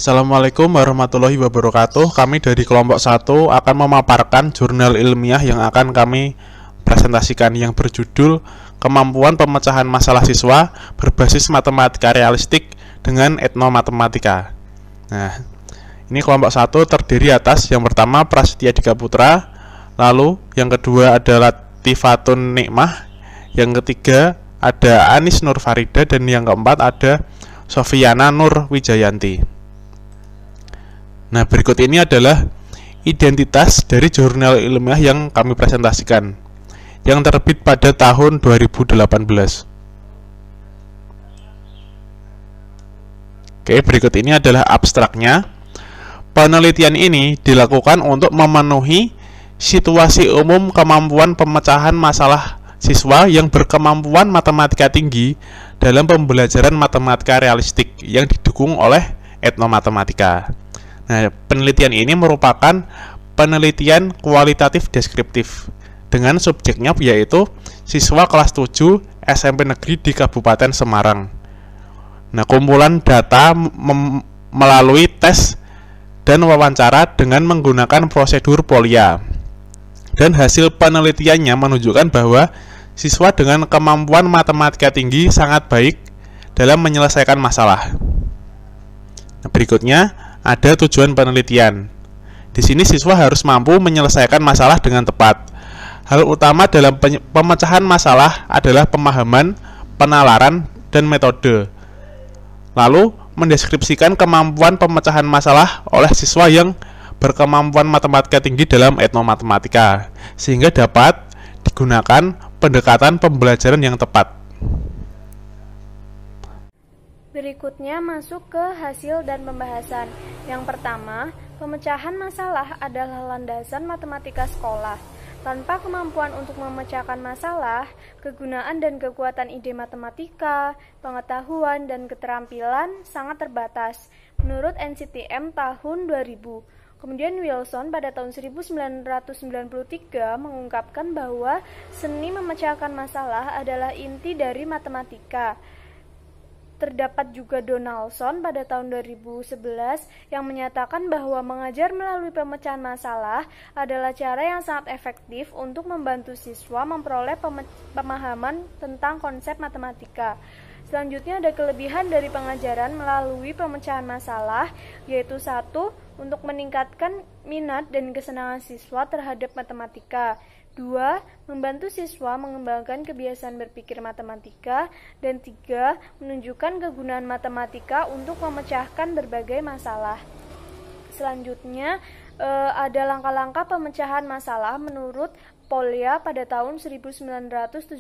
Assalamualaikum warahmatullahi wabarakatuh. Kami dari kelompok 1 akan memaparkan jurnal ilmiah yang akan kami presentasikan yang berjudul Kemampuan Pemecahan Masalah Siswa Berbasis Matematika Realistik dengan Etnomatematika. Nah, ini kelompok 1 terdiri atas yang pertama Prasetya Dika Putra, lalu yang kedua adalah Tifatun Nikmah, yang ketiga ada Anis Nur Farida, dan yang keempat ada Sofiana Nur Wijayanti. Nah, berikut ini adalah identitas dari jurnal ilmiah yang kami presentasikan, yang terbit pada tahun 2018. Oke, berikut ini adalah abstraknya. Penelitian ini dilakukan untuk memenuhi situasi umum kemampuan pemecahan masalah siswa yang berkemampuan matematika tinggi dalam pembelajaran matematika realistik yang didukung oleh etnomatematika. Nah, penelitian ini merupakan penelitian kualitatif deskriptif dengan subjeknya yaitu siswa kelas 7 SMP Negeri di Kabupaten Semarang. Nah, kumpulan data melalui tes dan wawancara dengan menggunakan prosedur Polya. Dan hasil penelitiannya menunjukkan bahwa siswa dengan kemampuan matematika tinggi sangat baik dalam menyelesaikan masalah. Nah, berikutnya ada tujuan penelitian. Di sini siswa harus mampu menyelesaikan masalah dengan tepat. Hal utama dalam pemecahan masalah adalah pemahaman, penalaran, dan metode. Lalu, mendeskripsikan kemampuan pemecahan masalah oleh siswa yang berkemampuan matematika tinggi dalam etnomatematika, sehingga dapat digunakan pendekatan pembelajaran yang tepat. Berikutnya masuk ke hasil dan pembahasan. Yang pertama, pemecahan masalah adalah landasan matematika sekolah. Tanpa kemampuan untuk memecahkan masalah, kegunaan dan kekuatan ide matematika, pengetahuan, dan keterampilan sangat terbatas. Menurut NCTM tahun 2000. Kemudian Wilson pada tahun 1993 mengungkapkan bahwa seni memecahkan masalah adalah inti dari matematika. Terdapat juga Donaldson pada tahun 2011 yang menyatakan bahwa mengajar melalui pemecahan masalah adalah cara yang sangat efektif untuk membantu siswa memperoleh pemahaman tentang konsep matematika. Selanjutnya ada kelebihan dari pengajaran melalui pemecahan masalah, yaitu 1. Untuk meningkatkan minat dan kesenangan siswa terhadap matematika. 2. Membantu siswa mengembangkan kebiasaan berpikir matematika. Dan 3. Menunjukkan kegunaan matematika untuk memecahkan berbagai masalah. Selanjutnya, ada langkah-langkah pemecahan masalah menurut Polya pada tahun 1973.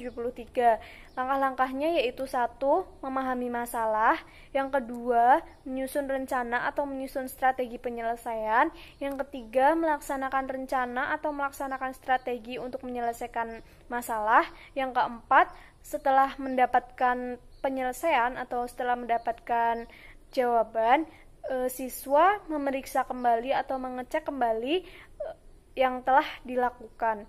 Langkah-langkahnya yaitu 1. Memahami masalah. Yang kedua, menyusun rencana atau menyusun strategi penyelesaian. Yang ketiga, melaksanakan rencana atau melaksanakan strategi untuk menyelesaikan masalah. Yang keempat, setelah mendapatkan penyelesaian atau setelah mendapatkan jawaban, siswa memeriksa kembali atau mengecek kembali yang telah dilakukan.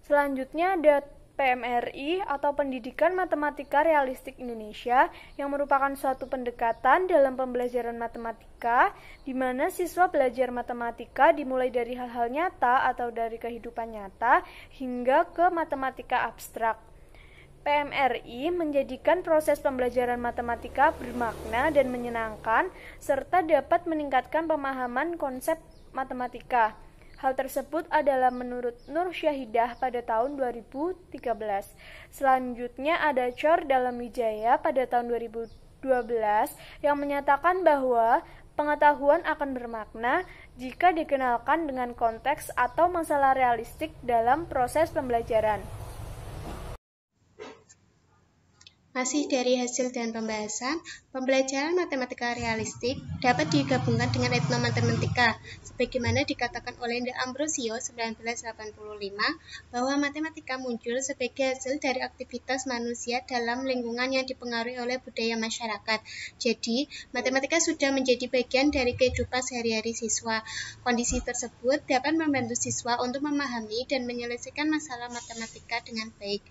Selanjutnya ada PMRI atau Pendidikan Matematika Realistik Indonesia yang merupakan suatu pendekatan dalam pembelajaran matematika di mana siswa belajar matematika dimulai dari hal-hal nyata atau dari kehidupan nyata hingga ke matematika abstrak. PMRI menjadikan proses pembelajaran matematika bermakna dan menyenangkan serta dapat meningkatkan pemahaman konsep matematika. Hal tersebut adalah menurut Nur Syahidah pada tahun 2013. Selanjutnya ada Chor Dalam Wijaya pada tahun 2012 yang menyatakan bahwa pengetahuan akan bermakna jika dikenalkan dengan konteks atau masalah realistik dalam proses pembelajaran. Masih dari hasil dan pembahasan, pembelajaran matematika realistik dapat digabungkan dengan etnomatematika, sebagaimana dikatakan oleh De Ambrosio 1985 bahwa matematika muncul sebagai hasil dari aktivitas manusia dalam lingkungan yang dipengaruhi oleh budaya masyarakat. Jadi, matematika sudah menjadi bagian dari kehidupan sehari-hari siswa. Kondisi tersebut dapat membantu siswa untuk memahami dan menyelesaikan masalah matematika dengan baik.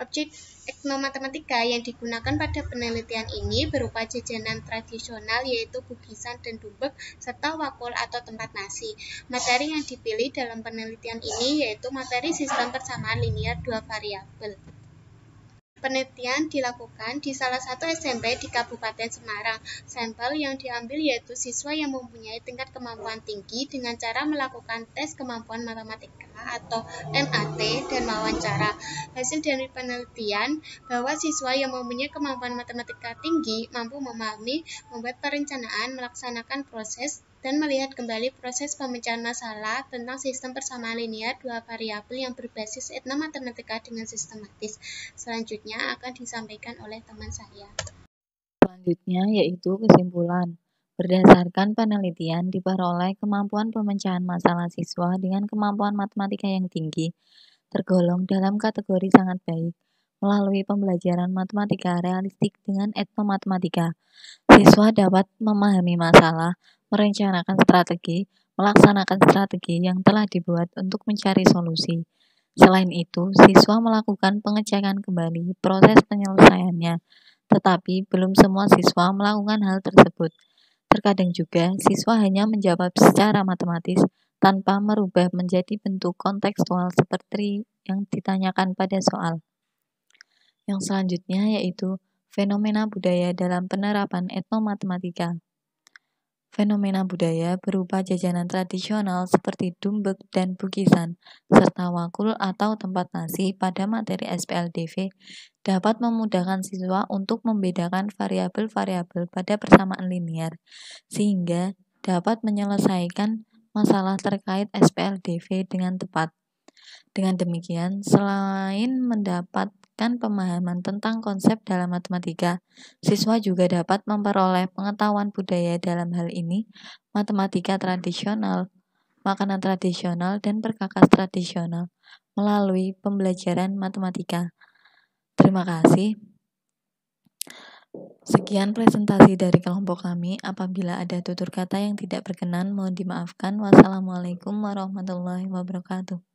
Objek etnomatematika yang digunakan pada penelitian ini berupa jajanan tradisional yaitu bukisan dan dumbek, serta wakul atau tempat nasi. Materi yang dipilih dalam penelitian ini yaitu materi sistem persamaan linear dua variabel. Penelitian dilakukan di salah satu SMP di Kabupaten Semarang. Sampel yang diambil yaitu siswa yang mempunyai tingkat kemampuan tinggi dengan cara melakukan tes kemampuan matematika atau MAT dan wawancara. Hasil dari penelitian bahwa siswa yang mempunyai kemampuan matematika tinggi mampu memahami, membuat perencanaan, melaksanakan proses, dan melihat kembali proses pemecahan masalah tentang sistem persamaan linear dua variabel yang berbasis etnomatematika dengan sistematis. Selanjutnya akan disampaikan oleh teman saya. Selanjutnya yaitu kesimpulan. Berdasarkan penelitian diperoleh kemampuan pemecahan masalah siswa dengan kemampuan matematika yang tinggi tergolong dalam kategori sangat baik. Melalui pembelajaran matematika realistik dengan etnomatematika, siswa dapat memahami masalah, merencanakan strategi, melaksanakan strategi yang telah dibuat untuk mencari solusi. Selain itu, siswa melakukan pengecekan kembali proses penyelesaiannya, tetapi belum semua siswa melakukan hal tersebut. Terkadang juga, siswa hanya menjawab secara matematis tanpa merubah menjadi bentuk kontekstual seperti yang ditanyakan pada soal. Yang selanjutnya yaitu fenomena budaya dalam penerapan etnomatematika. Fenomena budaya berupa jajanan tradisional seperti dumbek dan bukisan, serta wakul atau tempat nasi pada materi SPLDV dapat memudahkan siswa untuk membedakan variabel-variabel pada persamaan linear, sehingga dapat menyelesaikan masalah terkait SPLDV dengan tepat. Dengan demikian, selain mendapatkan pemahaman tentang konsep dalam matematika, siswa juga dapat memperoleh pengetahuan budaya dalam hal ini, matematika tradisional, makanan tradisional, dan perkakas tradisional melalui pembelajaran matematika. Terima kasih. Sekian presentasi dari kelompok kami. Apabila ada tutur kata yang tidak berkenan, mohon dimaafkan. Wassalamualaikum warahmatullahi wabarakatuh.